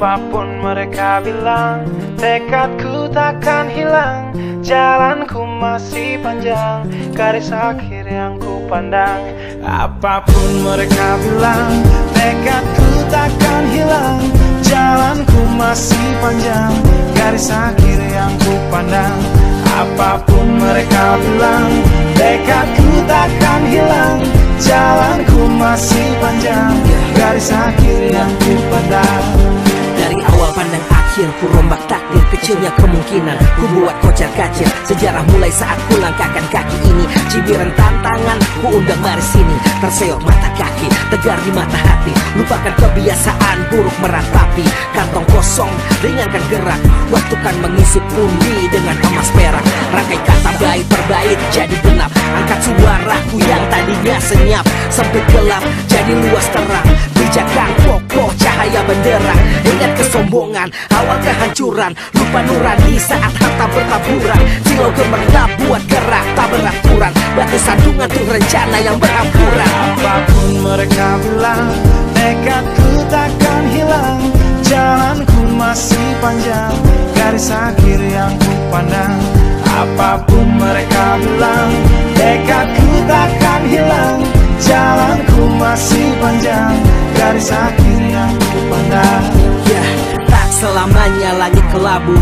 Apapun mereka bilang, tekadku takkan hilang. Jalanku masih panjang, garis akhir yang ku pandang. Apapun mereka bilang, tekadku takkan hilang. Jalanku masih panjang, garis akhir yang ku pandang. Apapun mereka bilang, tekadku takkan hilang. Jalanku masih panjang, garis akhir yang ku pandang. Dari awal pandang akhir, ku rombak takdir. Kecilnya kemungkinan, ku buat kocar kacir. Sejarah mulai saat ku langkahkan kaki ini. Cibiran tantangan, ku undang mari sini. Terseok mata kaki, tegar di mata hati. Lupakan kebiasaan buruk meratapi. Kantong kosong, ringankan gerak. Waktu kan mengisi pundi dengan emas perak. Rangkai kata bait per bait jadi genap. Angkat suaraku yang tadinya senyap. Sempit gelap, jadi luas terang. Pijakan kokoh cahaya benderang. Ingat kesombongan, awal kehancuran. Lupa nurani saat harta bertaburan. Silau gemerlap buat gerak tak beraturan. Batu sandungan tuh rencana yang berampuran. Apapun mereka bilang, tekadku takkan hilang. Jalanku masih panjang, garis akhir yang ku pandang. Apapun mereka bilang, tekadku takkan hilang. Jalanku masih panjang, garis akhir yang ku pandang. Ya, tak selamanya langit kelabu,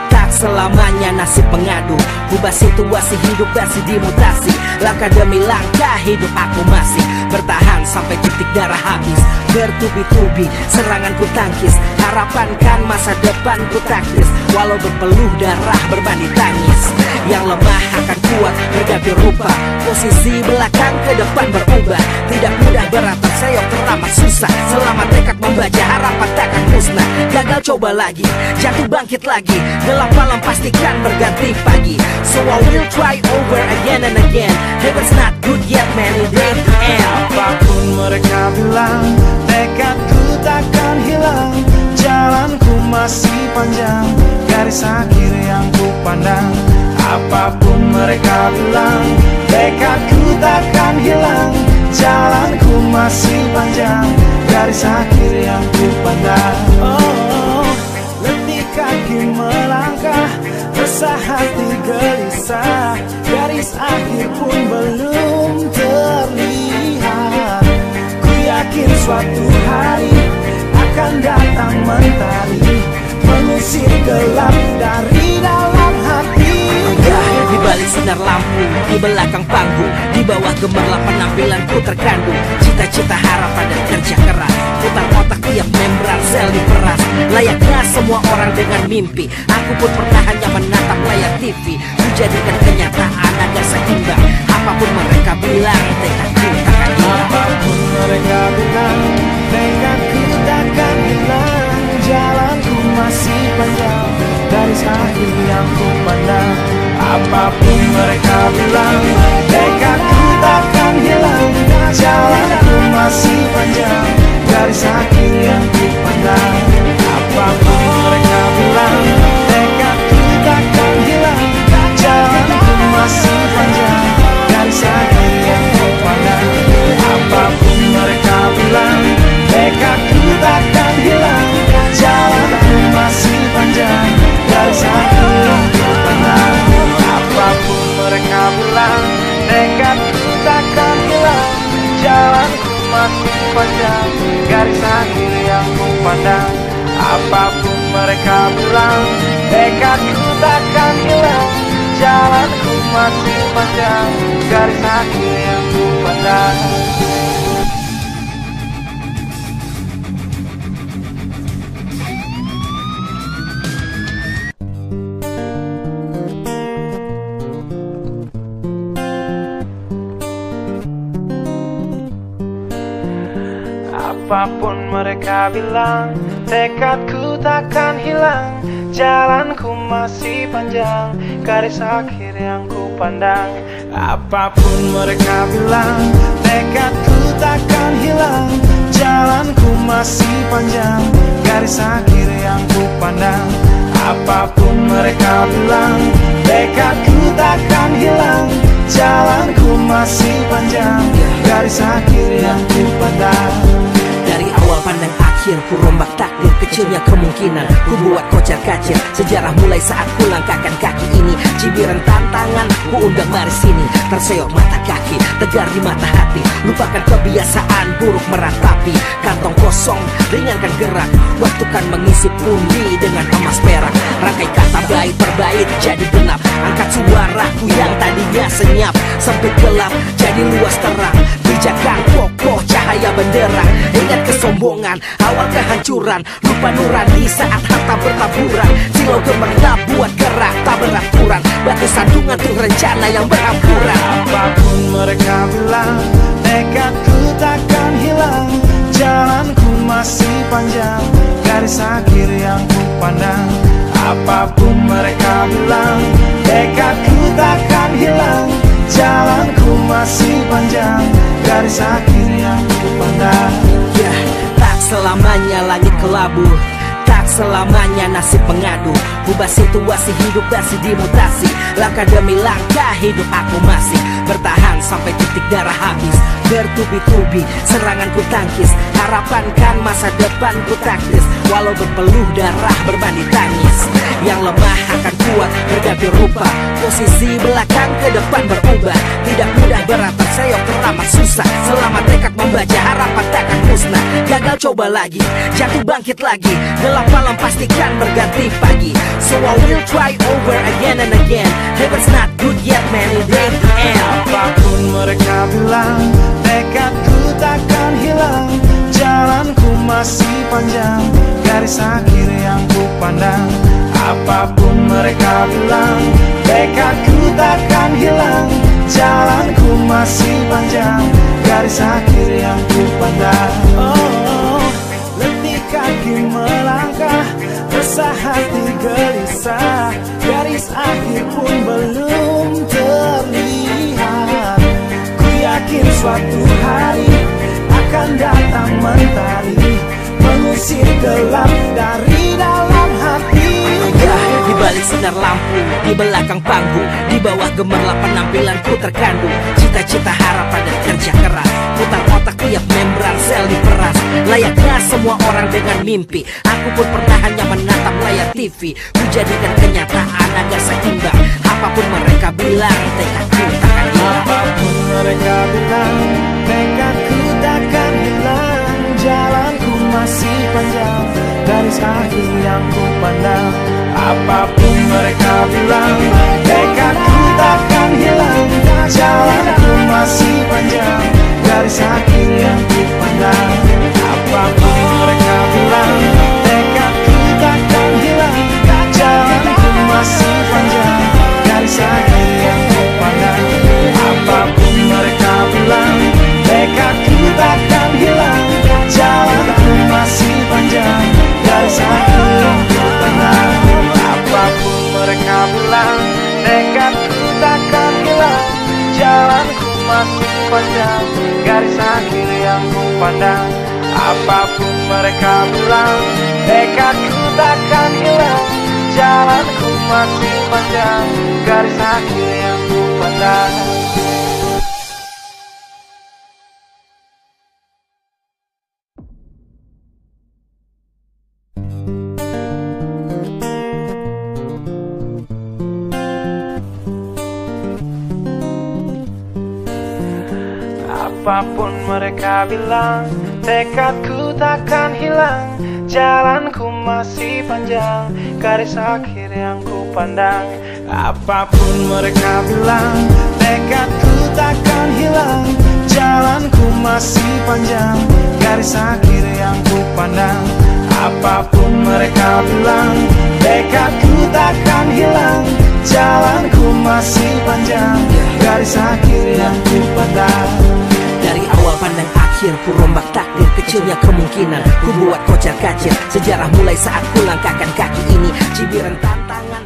tak selamanya nasib pengadu. Ubah situasi hidup masih dimutasi. Langkah demi langkah hidup aku masih bertahan sampai titik darah habis. Bertubi-tubi serangan ku tangkis. Harapan kan masa depan ku taktis. Walau berpeluh darah berbanding tangis. Yang lemah akan kuat berganti rupa. Posisi belakang ke depan berubah. Tidak mudah berat terseok teramat susah. Selama tekad membaca harapan takkan musnah. Gagal coba lagi, jatuh bangkit lagi. Gelap malam pastikan berganti pagi. So I will try over again and again. Heaven's not good yet man, it ain't the end. Apapun mereka bilang, tekadku takkan hilang. Jalanku masih panjang, garis akhir yang ku pandang. Apapun mereka bilang, tekadku takkan hilang. Jalanku masih panjang, garis akhir yang ku pandang. Oh, letih kaki melangkah, resah hati gelisah. Garis akhir pun belum terlihat. Ku yakin suatu hari akan datang mentari, mengusir gelap dari dalam hati. Di balik sinar lampu, di belakang panggung, di bawah gemerlap penampilanku terkandung. Cita-cita, harapan dan kerja keras. Putar otak tiap membran sel diperas. Layaknya semua orang dengan mimpi, aku pun pernah hanya menatap layar TV. Menjadikan kenyataan agar seimbang. Apapun mereka bilang, tekadku takkan hilang. Apapun mereka bilang, tekadku takkan hilang. Jalanku masih panjang, garis akhir yang ku pandang. Apapun mereka bilang, tekadku takkan hilang. Jalanku masih panjang, garis akhir yang ku pandang. Apapun mereka bilang, tekadku takkan hilang. Jalanku masih panjang, garis akhir yang ku pandang. Apapun mereka bilang, tekadku takkan hilang. Jalanku masih panjang, garis akhir yang ku pandang. Apapun mereka bilang, tekadku takkan hilang. Jalanku masih panjang, garis akhir yang ku pandang. Apapun mereka bilang, tekadku takkan hilang. Jalanku masih panjang, garis akhir yang ku pandang. Apapun mereka bilang, tekadku takkan hilang. Jalanku masih panjang, garis akhir yang ku pandang. Apapun mereka bilang, tekadku takkan hilang. Jalanku masih panjang, garis akhir yang ku pandang. Apapun mereka bilang, tekadku takkan hilang. Jalanku masih panjang, garis akhir yang ku pandang. Dari awal pandang akhir, ku rombak takdir. Kecil kecilnya kemungkinan ku buat kocar kacir. Sejarah mulai saat ku langkahkan kaki ini. Cibiran tantangan ku undang mari sini. Terseok mata kaki, tegar di mata hati. Lupakan kebiasaan buruk meratapi. Kantong kosong, ringankan gerak. Waktu kan mengisi pundi dengan emas perak. Rangkai kata bait per bait jadi genap. Angkat suaraku yang tadinya senyap. Sempit gelap jadi luas terang. Bijakan kokoh cahaya benderang. Ingat kesombongan, awal kehancuran. Lupa nurani saat harta bertaburan. Silau gemerlap buat gerak tak beraturan. Batu sandungan tuh rencana yang berhampuran. Apapun mereka bilang, tekadku takkan hilang. Jalanku masih panjang, garis akhir yang ku pandang. Apapun mereka bilang, tekadku takkan hilang. Jalanku masih panjang, garis akhir yang ku pandang. Ya, tak selamanya langit kelabu, tak selamanya nasib mengadu. Ubah situasi hidup masih dimutasi. Langkah demi langkah hidup aku masih bertahan sampai titik darah habis. Bertubi-tubi serangan ku tangkis. Harapan kan masa depan ku taktis. Walau berpeluh darah berbanding tangis. Yang lemah akan kuat berganti rupa. Posisi belakang ke depan berubah. Tidak mudah berat terseok teramat susah. Selama tekad membaca harapan takkan musnah. Gagal coba lagi, jatuh bangkit lagi. Gelap malam pastikan berganti pagi. So I will try over again and again. Heaven's not good yet man, it ain't the end. Apapun mereka bilang, tekadku takkan hilang. Jalanku masih panjang, garis akhir yang ku pandang. Apapun mereka bilang, tekadku takkan hilang. Jalanku masih panjang, garis akhir yang ku pandang. Oh, letih kaki melangkah, resah hati gelisah. Garis akhir pun belum terlihat. Ku yakin suatu hari akan datang mentari, mengusir gelap dari dalam hati. Di balik sinar lampu, di belakang panggung, di bawah gemerlap penampilanku terkandung. Cita-cita, harapan dan kerja keras. Putar otak tiap membran sel diperas. Layaknya semua orang dengan mimpi, aku pun pernah hanya menatap layar TV. Ku jadikan kenyataan agar seimbang. Apapun mereka bilang, tekadku takkan hilang. Apapun mereka bilang, tekadku takkan hilang. Jalanku masih panjang, garis akhir yang ku pandang. Apapun mereka bilang, tekadku takkan hilang. Jalanku masih panjang, garis akhir yang ku pandang. Apapun mereka bilang, tekadku takkan hilang. Jalanku masih panjang, garis akhir yang ku pandang. Apapun mereka bilang, tekadku takkan hilang. Jalanku masih panjang, garis akhir yang ku pandang. Apapun mereka bilang, tekadku takkan hilang. Jalanku masih panjang, garis akhir yang ku pandang. Apapun mereka bilang, tekadku takkan hilang. Jalanku masih panjang, garis akhir yang ku pandang. Apapun mereka bilang, tekadku takkan hilang. Jalanku masih panjang, garis akhir yang ku pandang. Apapun mereka bilang, tekadku takkan hilang. Jalanku masih panjang, garis akhir yang ku pandang. Apapun mereka bilang, tekadku takkan hilang. Jalanku masih panjang, garis akhir yang ku pandang. Dari awal pandang akhir, ku rombak takdir. Kecilnya kemungkinan, ku buat kocar kacir. Sejarah mulai saat ku langkahkan kaki ini. Cibiran tantangan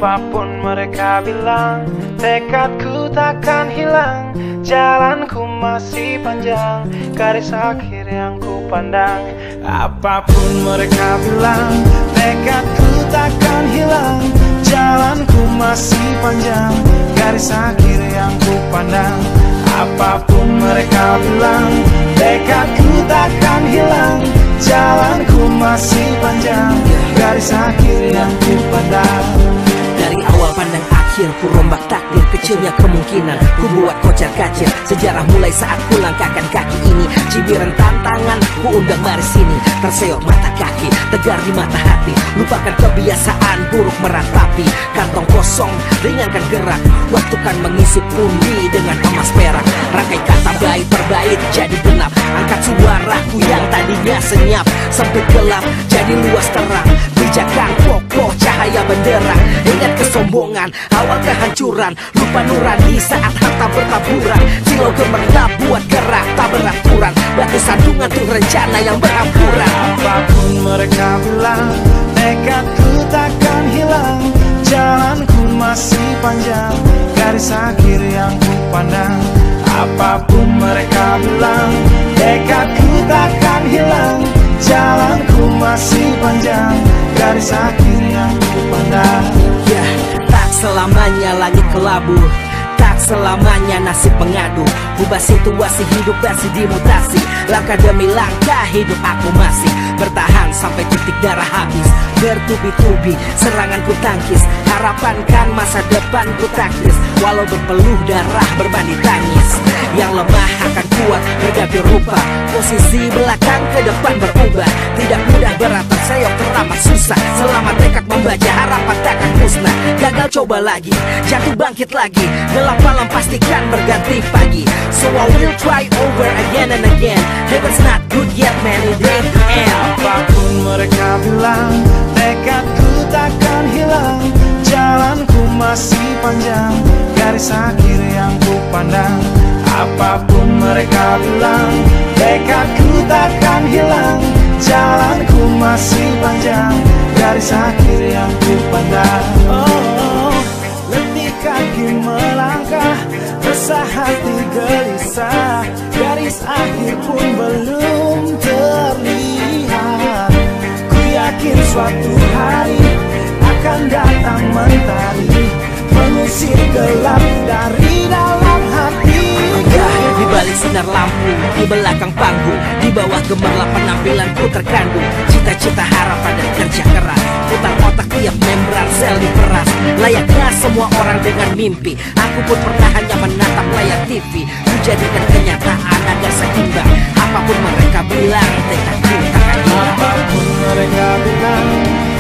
Apapun mereka bilang, tekadku takkan hilang. Jalanku masih panjang, garis akhir yang ku pandang. Apapun mereka bilang, tekadku takkan hilang. jalanku masih panjang, garis akhir yang ku pandang. Apapun mereka bilang, tekadku takkan hilang. Jalanku masih panjang, garis akhir yang ku pandang. Dari awal pandang akhir, ku rombak takdir. Kecilnya kemungkinan, ku buat kocar kacir. Sejarah mulai saat ku langkahkan kaki ini. Cibiran tantangan, ku undang mari sini. Terseok mata kaki, tegar di mata hati. Lupakan kebiasaan buruk meratapi. Kantong kosong, ringankan gerak. Waktu kan mengisi pundi dengan emas perak. Rangkai kata bait per bait jadi genap. Angkat suaraku yang tadinya senyap. Sempit gelap, jadi luas terang. Pijakan kokoh, cahaya benderang. Ingat kesombongan, awal kehancuran. Lupa nurani saat harta bertaburan. Silau gemerlap buat gerak tak beraturan. Batu sandungan tuh rencana yang berhampuran. Apapun mereka bilang, tekadku takkan hilang. Jalanku masih panjang, garis akhir yang ku pandang. Apapun mereka bilang, tekadku takkan hilang. Jalanku masih panjang, garis akhir yang ku pandang. Ya, tak selamanya langit kelabu, tak selamanya nasib mengadu. Ubah situasi hidup masih dimutasi. Langkah demi langkah hidup aku masih bertahan sampai titik darah habis. Bertubi-tubi serangan ku tangkis. Harapan kan masa depan ku taktis. Walau berpeluh darah berbanding tangis. Yang lemah akan kuat berganti rupa. Posisi belakang ke depan berubah. Tidak mudah berat terseok teramat susah. Selama tekad membaca harapan takkan musnah. Gagal coba lagi, jatuh bangkit lagi. Gelap malam pastikan berganti pagi. So I will try over again and again. Heaven's not good yet man, it ain't the end. Apapun mereka bilang, tekadku takkan hilang. Jalanku masih panjang, garis akhir yang ku pandang. Apapun mereka bilang, tekadku takkan hilang. Jalanku masih panjang, garis akhir yang ku pandang. Oh, letih kaki melangkah, resah hati gelisah. Garis akhir pun belum terlihat. Ku yakin suatu hari akan datang mentari, mengusir gelap dari dalam hati. Di balik sinar lampu, di belakang panggung, di bawah gemerlap penampilanku terkandung cita-cita, harapan dan kerja keras. Putar otak tiap membran sel diperas. Layaknya semua orang dengan mimpi, aku pun pernah hanya menatap layar TV. Ku jadikan kenyataan agar seimbang. Apapun mereka bilang, tekadku takkan hilang. Apapun mereka bilang,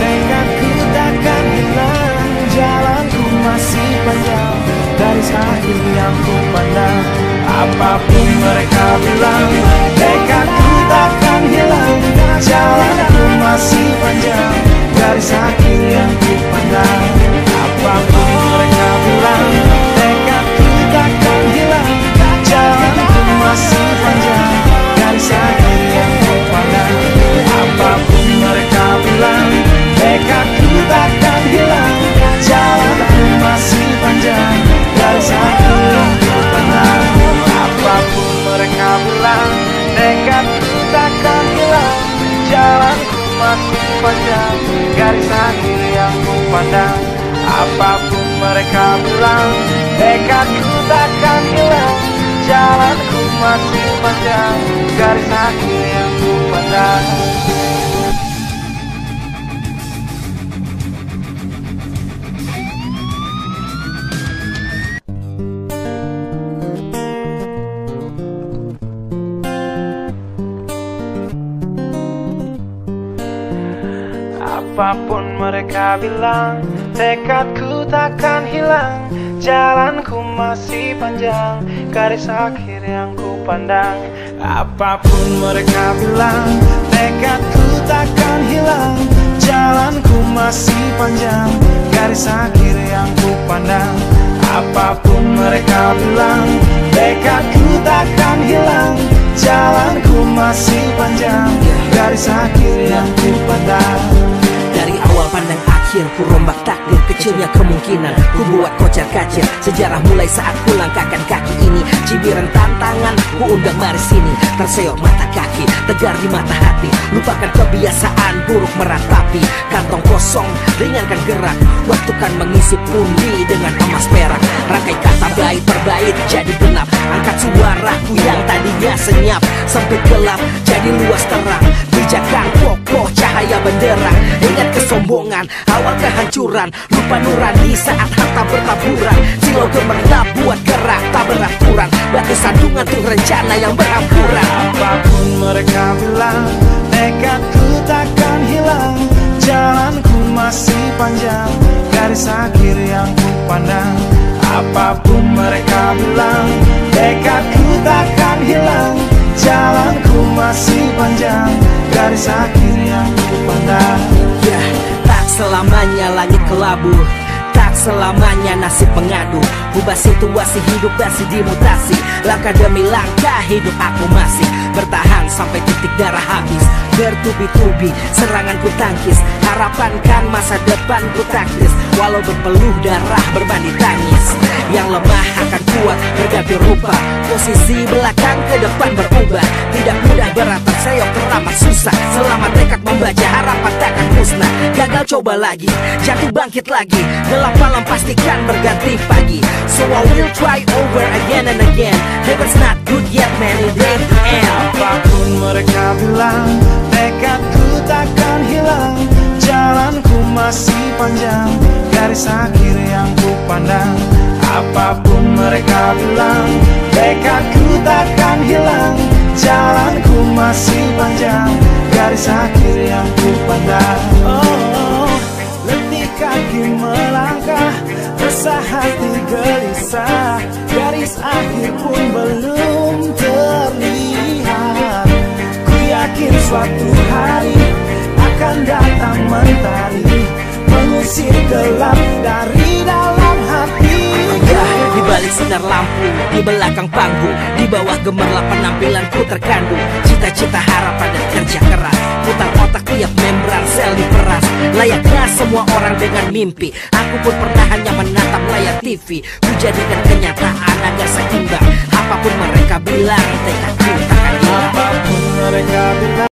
tekadku takkan hilang. Jalanku masih panjang, garis akhir yang ku pandang. Apapun mereka bilang, tekadku takkan hilang. Jalanku masih panjang, garis akhir yang ku pandang. Apapun mereka bilang, tekadku takkan hilang. Jalanku masih panjang, garis akhir yang ku pandang. Apapun mereka bilang, tekadku takkan hilang. Jalanku masih panjang, garis akhir yang ku pandang. Apapun mereka bilang, tekadku takkan hilang. Jalanku masih panjang, garis akhir yang ku pandang. Apapun mereka bilang, tekadku takkan hilang. Jalanku masih panjang, garis akhir yang ku pandang. Apapun mereka bilang, tekadku takkan hilang. Jalanku masih panjang, garis akhir yang ku pandang. Apapun mereka bilang, tekadku takkan hilang. Jalanku masih panjang, garis akhir yang ku pandang. Apapun mereka bilang, tekadku takkan hilang. Jalanku masih panjang, garis akhir yang ku pandang. Dari awal pandang akhir, ku rombak takdir. Kecilnya kemungkinan, ku buat kocar kacir. Sejarah mulai saat ku langkahkan kaki ini. cibiran tantangan ku undang mari sini. Terseok mata kaki, tegar di mata hati. Lupakan kebiasaan buruk meratapi. Kantong kosong, ringankan gerak. Waktu kan mengisi pundi dengan emas perak. Rangkai kata bait per bait jadi genap. Angkat suaraku yang tadinya senyap. Sempit gelap jadi luas terang. Pijakan kokoh cahaya benderang. Ingat kesombongan, awal kehancuran. Lupa nurani saat harta bertaburan. Silau gemerlap buat gerak tak beraturan. Batu sandungan tuh rencana yang berampuran. Apapun mereka bilang, tekadku takkan hilang. Jalanku masih panjang, garis akhir yang ku pandang. Apapun mereka bilang, tekadku takkan hilang. Jalanku masih panjang, garis akhir yang ku pandang. Ya, tak selamanya langit kelabu, tak selamanya nasib pengadu. Ubah situasi hidup masih dimutasi. Langkah demi langkah hidup aku masih bertahan sampai titik darah habis. Bertubi-tubi serangan ku tangkis. Harapan kan masa depan ku taktis. Walau berpeluh darah berbanding tangis. Yang lemah akan kuat berganti rupa. Posisi belakang ke depan berubah. Tidak mudah berat terseok teramat susah. Selama tekad membaca harapan takkan musnah. Gagal coba lagi, jatuh bangkit lagi. Gelap malam pastikan berganti pagi. So I will try over again and again. Heaven's not good yet man, it ain't the end. Apapun mereka bilang, tekadku takkan hilang. Jalanku masih panjang, garis akhir yang ku pandang. Apapun mereka bilang, tekadku takkan hilang. Jalanku masih panjang, garis akhir yang ku pandang. Oh, letih kaki melangkah, resah hati gelisah. Garis akhir pun belum terlihat. Ku yakin suatu hari akan datang mentari, mengusir gelap dari dalam hati. Di balik sinar lampu, di belakang panggung, di bawah gemerlap penampilanku terkandung. Cita-cita, harapan dan kerja keras. Putar otak tiap membran sel diperas. Layaknya semua orang dengan mimpi, aku pun pernah hanya menatap layar TV. Ku jadikan kenyataan agar seimbang. Apapun mereka bilang, tekadku takkan hilang. Apapun mereka bilang.